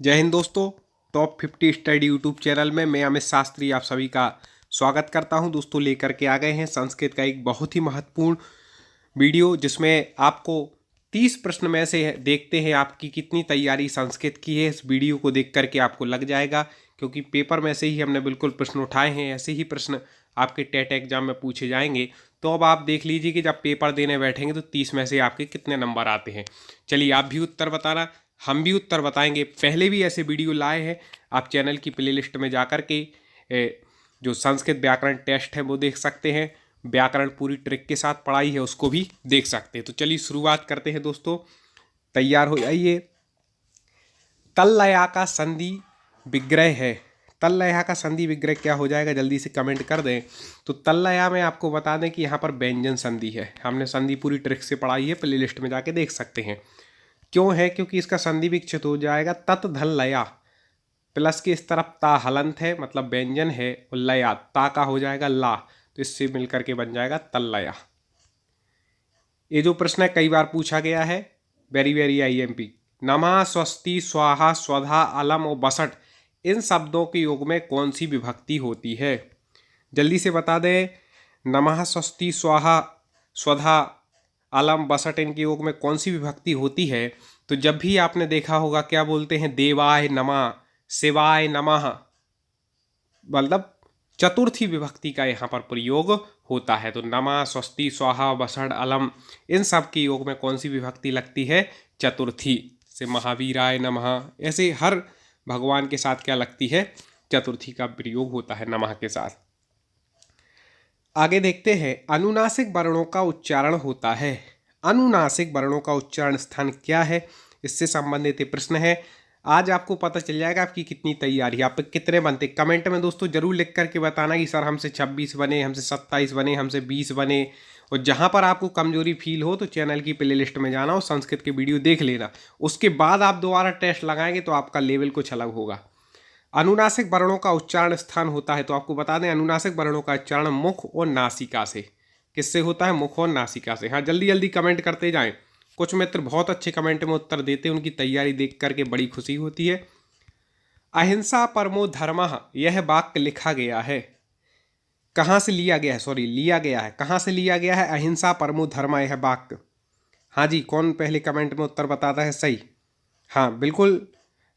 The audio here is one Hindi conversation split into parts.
जय हिंद दोस्तों। टॉप 50 स्टडी यूट्यूब चैनल में मैं अमित शास्त्री आप सभी का स्वागत करता हूं। दोस्तों लेकर के आ गए हैं संस्कृत का एक बहुत ही महत्वपूर्ण वीडियो, जिसमें आपको 30 प्रश्न में से देखते हैं आपकी कितनी तैयारी संस्कृत की है। इस वीडियो को देख करके आपको लग जाएगा, क्योंकि पेपर में से ही हमने बिल्कुल प्रश्न उठाए हैं। ऐसे ही प्रश्न आपके टेट एग्जाम में पूछे जाएंगे। तो अब आप देख लीजिए कि जब पेपर देने बैठेंगे तो 30 में से आपके कितने नंबर आते हैं। चलिए आप भी उत्तर बताना, हम भी उत्तर बताएंगे। पहले भी ऐसे वीडियो लाए हैं, आप चैनल की प्लेलिस्ट में जा कर के जो संस्कृत व्याकरण टेस्ट है वो देख सकते हैं। व्याकरण पूरी ट्रिक के साथ पढ़ाई है, उसको भी देख सकते हैं। तो चलिए शुरुआत करते हैं दोस्तों, तैयार हो जाइए। तल्लया का संधि विग्रह है। तल्लया का संधि विग्रह क्या हो जाएगा, जल्दी से कमेंट कर दें। तो तल्लया में आपको बता दें कि यहाँ पर व्यंजन संधि है। हमने संधि पूरी ट्रिक से पढ़ाई है, प्लेलिस्ट में जाके देख सकते हैं। क्यों है, क्योंकि इसका संधि विक्षित हो जाएगा तत् धन लया, प्लस के इस तरफ ता हलंत है, मतलब व्यंजन है, और लया ता का हो जाएगा ला, तो इससे मिलकर के बन जाएगा तल्लया। ये जो प्रश्न है कई बार पूछा गया है, वेरी वेरी आईएमपी। नमः, स्वस्ति, स्वाहा, स्वधा, अलम और बसठ, इन शब्दों के योग में कौन सी विभक्ति होती है? जल्दी से बता दें। नमः, स्वस्ति, स्वाहा, स्वधा, अलम, बसठ, इनके योग में कौन सी विभक्ति होती है? तो जब भी आपने देखा होगा क्या बोलते हैं, देवाय नमः, शिवाय नमः, मतलब चतुर्थी विभक्ति का यहाँ पर प्रयोग होता है। तो नमः, स्वस्ति, स्वाहा, बसठ, अलम, इन सब के योग में कौन सी विभक्ति लगती है? चतुर्थी। से महावीराय नमः, ऐसे हर भगवान के साथ क्या लगती है? चतुर्थी का प्रयोग होता है नमः के साथ। आगे देखते हैं, अनुनासिक वर्णों का उच्चारण होता है। अनुनासिक वर्णों का उच्चारण स्थान क्या है, इससे संबंधित ये प्रश्न है। आज आपको पता चल जाएगा आपकी कितनी तैयारी, आप कितने बनते। कमेंट में दोस्तों जरूर लिख करके बताना कि सर हमसे 26 बने, हमसे 27 बने, हमसे 20 बने। और जहां पर आपको कमजोरी फील हो तो चैनल की प्लेलिस्ट में जाना और संस्कृत के वीडियो देख लेना। उसके बाद आप दोबारा टेस्ट लगाएंगे तो आपका लेवल कुछ अलग होगा। अनुनासिक वर्णों का उच्चारण स्थान होता है, तो आपको बता दें अनुनासिक वर्णों का उच्चारण मुख और नासिका से। किससे होता है? मुख और नासिका से। हाँ, जल्दी जल्दी कमेंट करते जाएं। कुछ मित्र बहुत अच्छे कमेंट में उत्तर देते हैं, उनकी तैयारी देख करके बड़ी खुशी होती है। अहिंसा परमो धर्मः, यह वाक्य लिखा गया है। कहाँ से लिया गया है? सॉरी, लिया गया है। कहाँ से लिया गया है? अहिंसा परमो धर्म, यह वाक्य। हाँ जी, कौन पहले कमेंट में उत्तर बताता है सही? हाँ बिल्कुल,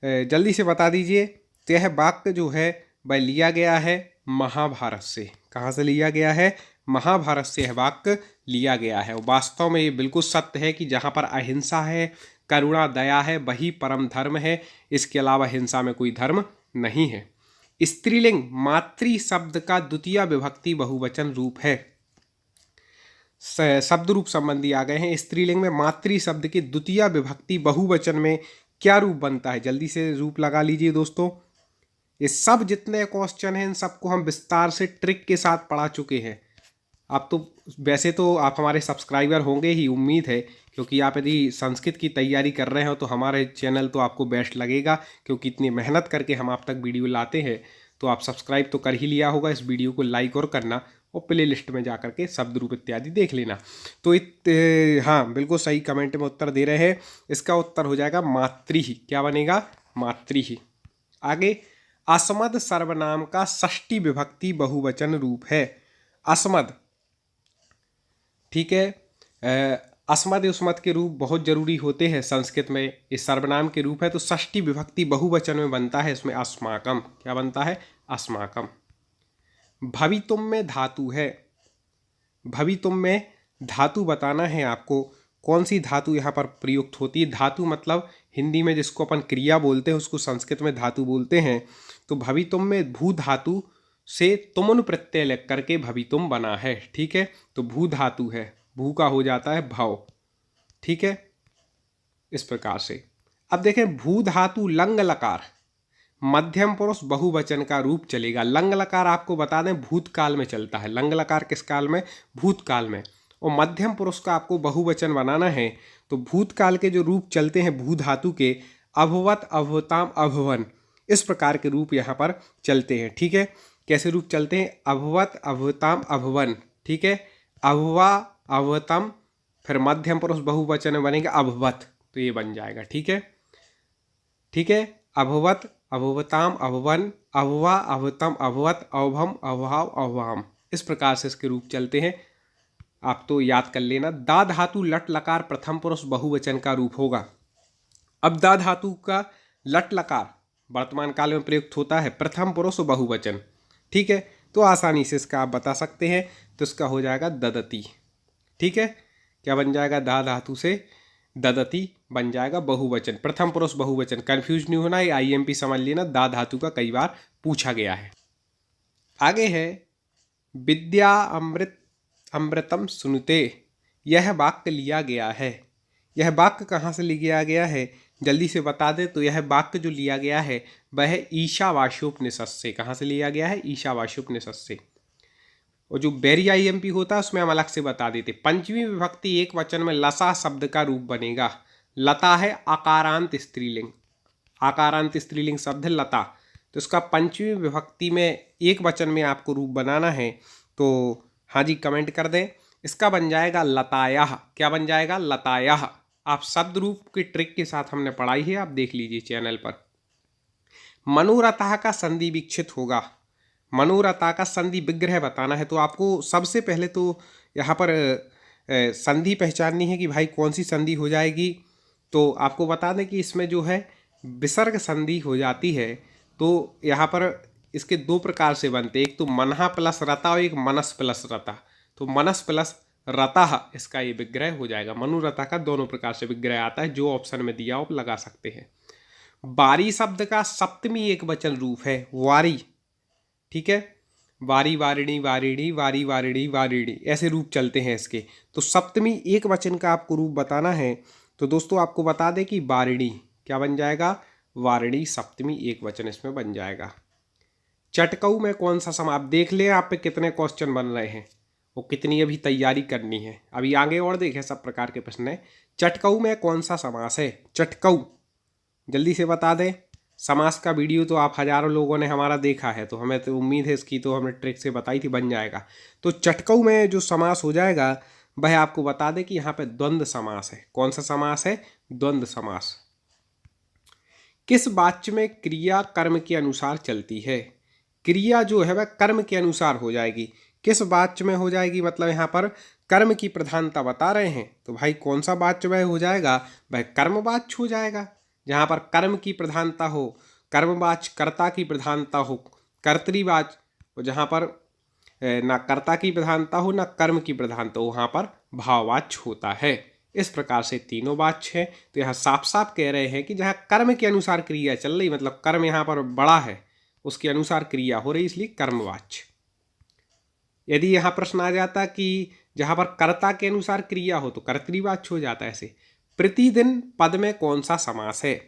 जल्दी से बता दीजिए। तो यह वाक्य जो है वह लिया गया है महाभारत से। कहाँ से लिया गया है? महाभारत से यह वाक्य लिया गया है। और वास्तव में ये बिल्कुल सत्य है कि जहाँ पर अहिंसा है, करुणा, दया है, वही परम धर्म है। इसके अलावा हिंसा में कोई धर्म नहीं है। स्त्रीलिंग मातृ शब्द का द्वितीय विभक्ति बहुवचन रूप है। शब्द रूप संबंधी आ गए हैं। स्त्रीलिंग में मातृ शब्द की द्वितीय विभक्ति बहुवचन में क्या रूप बनता है? जल्दी से रूप लगा लीजिए दोस्तों। ये सब जितने क्वेश्चन हैं इन सबको हम विस्तार से ट्रिक के साथ पढ़ा चुके हैं। आप तो वैसे तो आप हमारे सब्सक्राइबर होंगे ही, उम्मीद है, क्योंकि आप यदि संस्कृत की तैयारी कर रहे हो तो हमारे चैनल तो आपको बेस्ट लगेगा, क्योंकि इतनी मेहनत करके हम आप तक वीडियो लाते हैं। तो आप सब्सक्राइब तो कर ही लिया होगा, इस वीडियो को लाइक और करना, और प्ले लिस्ट में जा करके शब्द रूप इत्यादि देख लेना। तो हाँ बिल्कुल सही कमेंट में उत्तर दे रहे हैं। इसका उत्तर हो जाएगा मातृ ही। क्या बनेगा? मातृ ही। आगे, अस्मद सर्वनाम का षष्ठी विभक्ति बहुवचन रूप है। अस्मद, ठीक है। अस्मद उस्मद के रूप बहुत जरूरी होते हैं संस्कृत में। इस सर्वनाम के रूप है, तो षष्ठी विभक्ति बहुवचन में बनता है। इसमें अस्माकम। क्या बनता है? अस्माकम। भवितुम में धातु है। भवितुम में धातु बताना है आपको। कौन सी धातु यहाँ पर प्रयुक्त होती है? धातु मतलब हिंदी में जिसको अपन क्रिया बोलते हैं उसको संस्कृत में धातु बोलते हैं। तो भवितुम में भू धातु से तुमुन प्रत्यय लग करके भवितुम बना है। ठीक है, तो भू धातु है, भू का हो जाता है भव। ठीक है, इस प्रकार से। अब देखें, भू धातु लंग लकार मध्यम पुरुष बहुवचन का रूप चलेगा। लंग लकार आपको बता दें भूतकाल में चलता है। लंग लकार किस काल में? भूतकाल में। और मध्यम पुरुष का आपको बहुवचन बनाना है, तो भूतकाल के जो रूप चलते हैं भू धातु के, अभवत, अभवताम, अभवन, इस प्रकार के रूप यहाँ पर चलते हैं। ठीक है, कैसे रूप चलते हैं? अभवत, अभवताम, अभवन। ठीक है, अभवा, अभवतम, फिर मध्यम पुरुष बहुवचन में बनेगा अभवत, तो ये बन जाएगा। ठीक है, ठीक है। अभवत, अभवताम, अभवन, अभवा, अभवतम, अभवत, अभम, अभाव, अभवाम। इस प्रकार से इसके रूप चलते हैं, आप तो याद कर लेना। दा धातु लट लकार प्रथम पुरुष बहुवचन का रूप होगा। अब दा धातु का लट लकार वर्तमान काल में प्रयुक्त होता है प्रथम पुरुष बहुवचन, ठीक है, तो आसानी से इसका आप बता सकते हैं। तो इसका हो जाएगा ददती, ठीक है। क्या बन जाएगा? दा धातु से ददती बन जाएगा बहुवचन, प्रथम पुरुष बहुवचन। कंफ्यूज नहीं होना, ये आईएमपी समझ लेना, दा धातु का कई बार पूछा गया है। आगे है विद्या अमृत अमृतम सुनते, यह वाक्य लिया गया है। यह वाक्य कहाँ से लिया गया है जल्दी से बता दे। तो यह वाक्य जो लिया गया है वह ईशावास्योपनिषद से। कहाँ से लिया गया है? ईशावास्योपनिषद से। और जो बेरी आईएमपी होता है उसमें हम अलग से बता देते। पंचमी विभक्ति एक वचन में लसा शब्द का रूप बनेगा। लता है आकारांत स्त्रीलिंग, आकारांत स्त्रीलिंग शब्द है लता। तो इसका पंचमी विभक्ति में एक वचन में आपको रूप बनाना है, तो हाँ जी कमेंट कर दें। इसका बन जाएगा लतायाह। क्या बन जाएगा? लतायाह। आप शब्द रूप की ट्रिक के साथ हमने पढ़ाई है, आप देख लीजिए चैनल पर। मनोरथा का संधि विक्षित होगा। मनोरथा का संधि विग्रह बताना है, तो आपको सबसे पहले तो यहाँ पर संधि पहचाननी है कि भाई कौन सी संधि हो जाएगी। तो आपको बता दें कि इसमें जो है विसर्ग संधि हो जाती है। तो यहाँ पर इसके दो प्रकार से बनते, एक तो मनहा प्लस रता और एक मनस प्लस रता। तो मनस प्लस रता इसका ये विग्रह हो जाएगा। मनोरथा का दोनों प्रकार से विग्रह आता है, जो ऑप्शन में दिया आप लगा सकते हैं। वारी शब्द का सप्तमी एक वचन रूप है वारी, ठीक है। वारी, वारिणी, वारिणी, वारी, वारिणी, वारिणी, ऐसे रूप चलते हैं इसके। तो सप्तमी एक वचन का आपको रूप बताना है, तो दोस्तों आपको बता दें कि वारिणी क्या बन जाएगा? वारिणी सप्तमी एक वचन इसमें बन जाएगा। चटकऊ में कौन सा समास, आप देख लें आप पे कितने क्वेश्चन बन रहे हैं, वो कितनी अभी तैयारी करनी है। अभी आगे और देखें सब प्रकार के प्रश्न है। चटकऊ में कौन सा समास है? चटकऊ जल्दी से बता दें। समास का वीडियो तो आप हजारों लोगों ने हमारा देखा है, तो हमें तो उम्मीद है इसकी, तो हमने ट्रिक से बताई थी, बन जाएगा। तो चटकऊ में जो समास हो जाएगा वह आपको बता दें कि यहाँ पे द्वंद्व समास है। कौन सा समास है? द्वंद्व समास। किस वाच्य में क्रिया कर्म के अनुसार चलती है? क्रिया जो है वह कर्म के अनुसार हो जाएगी। किस वाच्य में हो जाएगी, मतलब यहाँ पर कर्म की प्रधानता बता रहे हैं, तो भाई कौन सा वाच्य वह हो जाएगा? वह कर्मवाच्य हो जाएगा। जहाँ पर कर्म की प्रधानता हो, कर्मवाच्य कर्ता की प्रधानता हो, कर्तृवाच्य, और जहाँ पर ना कर्ता की प्रधानता हो ना कर्म की प्रधानता हो, वहाँ पर भाववाच्य होता है। इस प्रकार से तीनों वाच्य है। तो यहाँ साफ साफ कह रहे हैं कि जहाँ कर्म के अनुसार क्रिया चल रही, मतलब कर्म यहाँ पर बड़ा है, उसके अनुसार क्रिया हो रही, इसलिए कर्मवाच्य। यदि यहाँ प्रश्न आ जाता कि जहाँ पर कर्ता के अनुसार क्रिया हो तो कर्तृवाच्य हो जाता है। ऐसे प्रतिदिन पद में कौन सा समास है?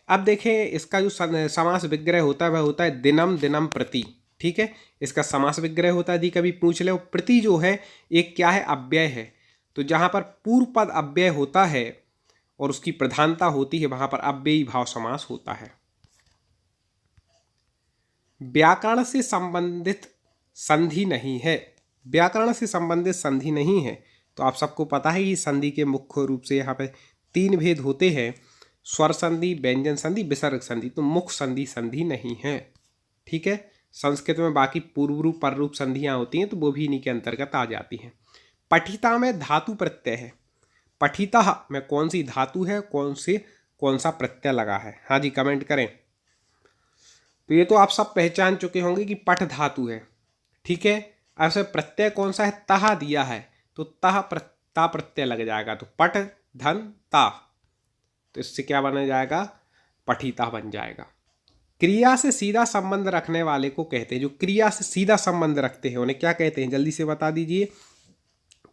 अब देखें इसका जो समास विग्रह होता है वह होता है दिनम दिनम प्रति, ठीक है। इसका समास विग्रह होता है, यदि कभी पूछ ले। प्रति जो है एक क्या है? अव्यय है। तो जहाँ पर पूर्व पद अव्यय होता है और उसकी प्रधानता होती है, वहाँ पर अव्ययी भाव समास होता है। व्याकरण से संबंधित संधि नहीं है। व्याकरण से संबंधित संधि नहीं है, तो आप सबको पता है कि संधि के मुख्य रूप से यहाँ पे तीन भेद होते हैं, स्वर संधि, व्यंजन संधि, विसर्ग संधि। तो मुख्य संधि संधि नहीं है, ठीक है। संस्कृत में बाकी पूर्व रूप पर रूप संधियाँ होती हैं, तो वो भी इन्हीं के अंतर्गत आ जाती हैं। पठिता में धातु प्रत्यय है। पठिता में कौन सी धातु है, कौन सा प्रत्यय लगा है? हाँ जी कमेंट करें। तो ये तो आप सब पहचान चुके होंगे कि पठ धातु है, ठीक है। ऐसे प्रत्यय कौन सा है? तहा दिया है, तो ता प्रत्यय लग जाएगा। तो पठ धन ता, तो इससे क्या बन जाएगा? पठिता बन जाएगा। क्रिया से सीधा संबंध रखने वाले को कहते हैं, जो क्रिया से सीधा संबंध रखते हैं उन्हें क्या कहते हैं? जल्दी से बता दीजिए।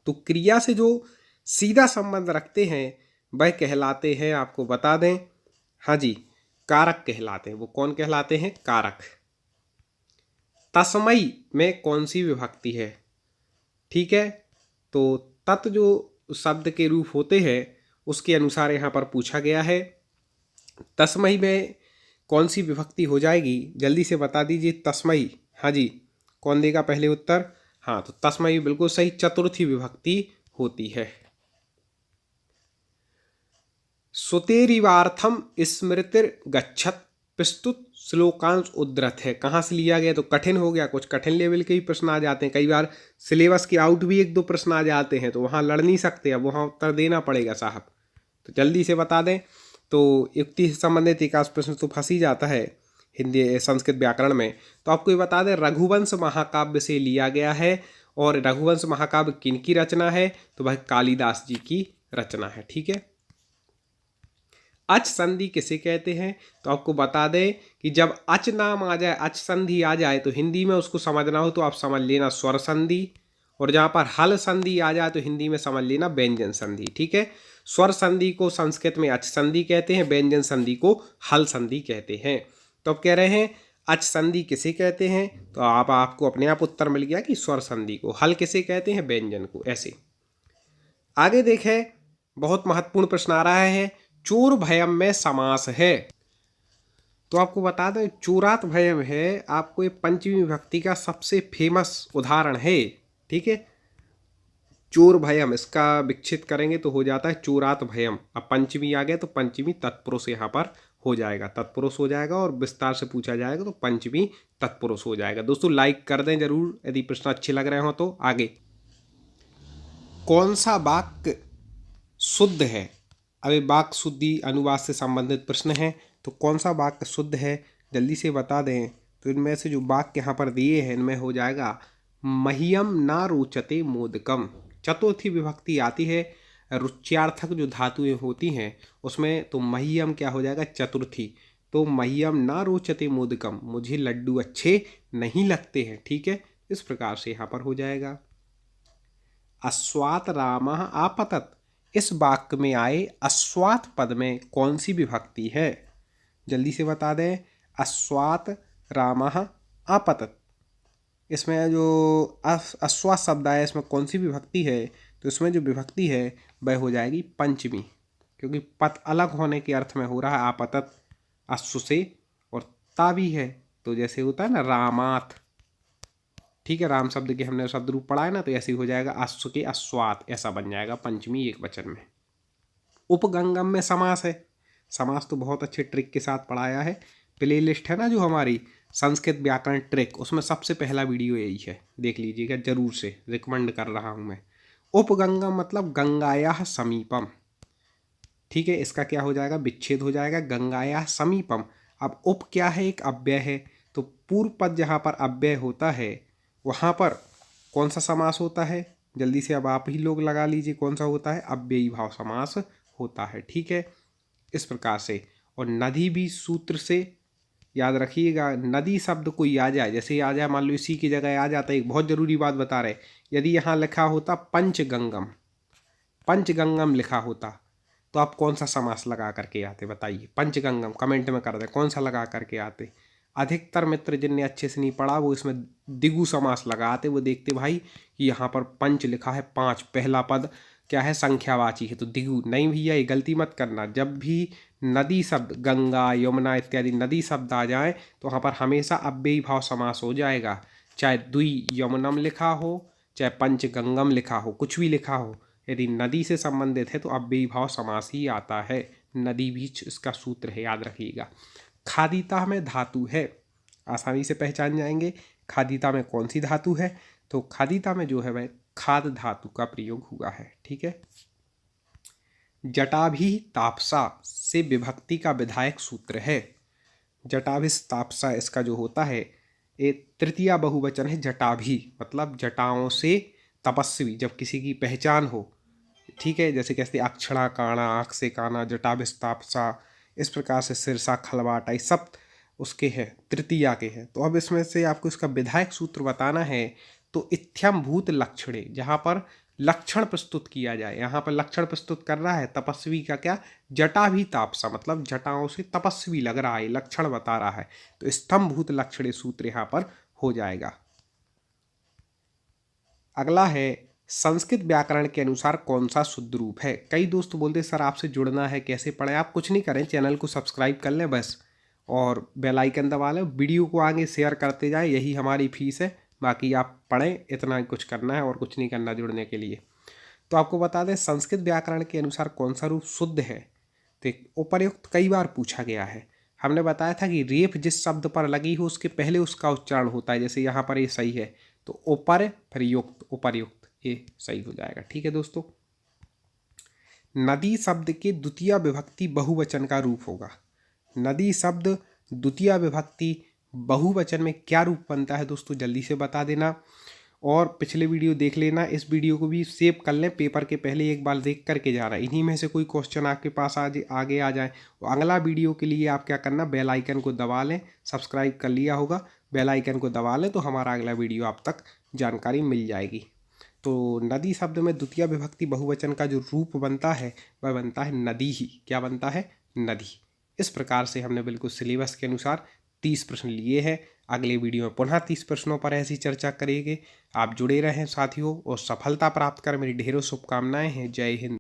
तो क्रिया से जो सीधा संबंध रखते हैं वह कहलाते हैं, आपको बता दें, हाँ जी, कारक कहलाते हैं। वो कौन कहलाते हैं? कारक। तस्मयी में कौन सी विभक्ति है? ठीक है, तो तत् जो शब्द के रूप होते हैं उसके अनुसार यहाँ पर पूछा गया है। तस्मयी में कौन सी विभक्ति हो जाएगी? जल्दी से बता दीजिए। तस्मयी, हाँ जी, कौन देगा पहले उत्तर? हाँ, तो तस्मयी बिल्कुल सही, चतुर्थी विभक्ति होती है। सुतेरिवार्थम स्मृतिर गच्छत प्रस्तुत श्लोकांश उद्धृत है। कहाँ से लिया गया? तो कठिन हो गया, कुछ कठिन लेवल के भी प्रश्न आ जाते हैं, कई बार सिलेबस के आउट भी 1-2 प्रश्न आ जाते हैं, तो वहाँ लड़ नहीं सकते, अब वहाँ उत्तर देना पड़ेगा साहब। तो जल्दी से बता दें। तो युक्ति से संबंधित एकाध प्रश्न तो फंस ही जाता है हिंदी संस्कृत व्याकरण में। तो आपको ये बता दें, रघुवंश महाकाव्य से लिया गया है, और रघुवंश महाकाव्य किनकी रचना है? तो भाई कालिदास जी की रचना है। ठीक है। अच संधि किसे कहते हैं? तो आपको बता दें कि जब अच नाम आ जाए, अच संधि आ जाए, तो हिंदी में उसको समझना हो तो आप समझ लेना स्वर संधि, और जहाँ पर हल संधि आ जाए तो हिंदी में समझ लेना व्यंजन संधि। ठीक है। स्वर संधि को संस्कृत में अच संधि कहते हैं, व्यंजन संधि को हल संधि कहते हैं। तो अब कह रहे हैं अच संधि किसे कहते हैं? तो आपको अपने आप उत्तर मिल गया कि स्वर संधि को। हल किसे कहते हैं? व्यंजन को। ऐसे आगे देखें, बहुत महत्वपूर्ण प्रश्न आ रहा है, चोर भयम में समास है। तो आपको बता दें, चोरात भयम है, आपको ये पंचमी विभक्ति का सबसे फेमस उदाहरण है। ठीक है। चोर भयम, इसका विच्छेद करेंगे तो हो जाता है चोरात भयम। अब पंचमी आ गया तो पंचमी तत्पुरुष यहाँ पर हो जाएगा, तत्पुरुष हो जाएगा, और विस्तार से पूछा जाएगा तो पंचमी तत्पुरुष हो जाएगा। दोस्तों लाइक कर दें जरूर यदि प्रश्न अच्छे लग रहे हो तो। आगे, कौन सा वाक्य शुद्ध है? अभी वाक्य शुद्धि अनुवाद से संबंधित प्रश्न है, तो कौन सा वाक्य शुद्ध है जल्दी से बता दें। तो इनमें से जो वाक्य यहाँ पर दिए हैं इनमें हो जाएगा मह्यम ना रोचते मोदकम। चतुर्थी विभक्ति आती है, रुच्यार्थक जो धातुएं होती हैं उसमें, तो मह्यम क्या हो जाएगा? चतुर्थी। तो मह्यम ना रोचते मोदकम, मुझे लड्डू अच्छे नहीं लगते हैं। ठीक है। इस प्रकार से यहाँ पर हो जाएगा। अश्वात रामः आपतत, इस वाक्य में आए अश्वात पद में कौन सी विभक्ति है? जल्दी से बता दें। अश्वात रामः आपतत, इसमें जो अश्वात शब्द आया इसमें कौन सी विभक्ति है? तो इसमें जो विभक्ति है वह हो जाएगी पंचमी, क्योंकि पद अलग होने के अर्थ में हो रहा है आपतत अश्व से, और ता भी है, तो जैसे होता है ना रामात। ठीक है। राम शब्द के हमने शब्द रूप पढ़ा है ना, तो ऐसे ही हो जाएगा अश्व के अश्वात, ऐसा बन जाएगा पंचमी एक वचन में। उपगंगम में समास है। समास तो बहुत अच्छे ट्रिक के साथ पढ़ाया है, प्ले लिस्ट है ना जो हमारी संस्कृत व्याकरण ट्रिक, उसमें सबसे पहला वीडियो यही है, देख लीजिएगा जरूर से, रिकमेंड कर रहा हूँ मैं। उपगंगम मतलब गंगायाः समीपम। ठीक है। इसका क्या हो जाएगा? विच्छेद हो जाएगा, गंगायाः समीपम। अब उप क्या है? एक अव्यय है, तो पूर्व पद जहाँ पर अव्यय होता है वहाँ पर कौन सा समास होता है? जल्दी से अब आप ही लोग लगा लीजिए, कौन सा होता है? अव्ययी भाव समास होता है। ठीक है। इस प्रकार से, और नदी भी सूत्र से याद रखिएगा, नदी शब्द कोई आ जाए, जैसे आ जाए मान लो इसी की जगह आ जाता है, एक बहुत जरूरी बात बता रहे, यदि यहाँ लिखा होता पंचगंगम, पंचगंगम लिखा होता, तो आप कौन सा समास लगा करके आते? बताइए। पंचगंगम कमेंट में कर दें, कौन सा लगा करके आते? अधिकतर मित्र जिनने अच्छे से नहीं पढ़ा वो इसमें दिगु समास लगाते, वो देखते भाई कि यहाँ पर पंच लिखा है 5, पहला पद क्या है? संख्यावाची है, तो दिगु नहीं भैया, ये गलती मत करना। जब भी नदी शब्द, गंगा यमुना इत्यादि नदी शब्द आ जाए तो वहाँ पर हमेशा अव्ययी भाव समास हो जाएगा, चाहे द्वि यमुनम लिखा हो, चाहे पंचगंगम लिखा हो, कुछ भी लिखा हो, यदि नदी से संबंधित है तो अव्ययी भाव समास ही आता है। नदी भी इसका सूत्र है, याद रखिएगा। खादिता में धातु है, आसानी से पहचान जाएंगे खादिता में कौन सी धातु है। तो खादिता में जो है वह खाद धातु का प्रयोग हुआ है। ठीक है। जटाभि तापसा से विभक्ति का विधायक सूत्र है। जटाभिस तापसा, इसका जो होता है एक तृतीया बहुवचन है जटाभि, मतलब जटाओं से तपस्वी, जब किसी की पहचान हो। ठीक है। जैसे कहते अक्षणा काणा, आँख से काना, जटाभिस तापसा, इस प्रकार से सिरसा खलवाटा, ये सब उसके हैं, तृतीया के हैं। तो अब इसमें से आपको इसका विधायक सूत्र बताना है, तो इत्थ्यम भूत लक्षणे, जहाँ पर लक्षण प्रस्तुत किया जाए, यहाँ पर लक्षण प्रस्तुत कर रहा है तपस्वी का, क्या? जटा भी तापसा, मतलब जटाओं से तपस्वी लग रहा है, लक्षण बता रहा है, तो स्तंभभूत लक्षणे सूत्र यहाँ पर हो जाएगा। अगला है संस्कृत व्याकरण के अनुसार कौन सा शुद्ध रूप है। कई दोस्त बोलते सर आपसे जुड़ना है, कैसे पढ़ें? आप कुछ नहीं करें, चैनल को सब्सक्राइब कर लें बस, और बेल आइकन दबा लें, वीडियो को आगे शेयर करते जाएं, यही हमारी फीस है। बाकी आप पढ़ें, इतना कुछ करना है और कुछ नहीं करना जुड़ने के लिए। तो आपको बता दें संस्कृत व्याकरण के अनुसार कौन सा रूप शुद्ध है। तो उपर्युक्त कई बार पूछा गया है, हमने बताया था कि रेफ जिस शब्द पर लगी हो उसके पहले उसका उच्चारण होता है, जैसे यहाँ पर ये सही है तो ऊपर फिर युक्त, उपर्युक्त, ये सही हो जाएगा। ठीक है दोस्तों। नदी शब्द के द्वितीय विभक्ति बहुवचन का रूप होगा। नदी शब्द द्वितीय विभक्ति बहुवचन में क्या रूप बनता है दोस्तों, जल्दी से बता देना। और पिछले वीडियो देख लेना, इस वीडियो को भी सेव कर लें, पेपर के पहले एक बार देख करके जाना। इन्हीं में से कोई क्वेश्चन आपके पास आगे आ जाए तो अगला वीडियो के लिए आप क्या करना, बेल आइकन को दबा लें। सब्सक्राइब कर लिया होगा, बेल आइकन को दबा लें तो हमारा अगला वीडियो आप तक जानकारी मिल जाएगी। तो नदी शब्द में द्वितीय विभक्ति बहुवचन का जो रूप बनता है वह बनता है नदी ही। क्या बनता है, नदी। इस प्रकार से हमने बिल्कुल सिलेबस के अनुसार 30 प्रश्न लिए हैं। अगले वीडियो में पुनः 30 प्रश्नों पर ऐसी चर्चा करेंगे। आप जुड़े रहें साथियों और सफलता प्राप्त कर मेरी ढेरों शुभकामनाएं हैं। जय हिंद।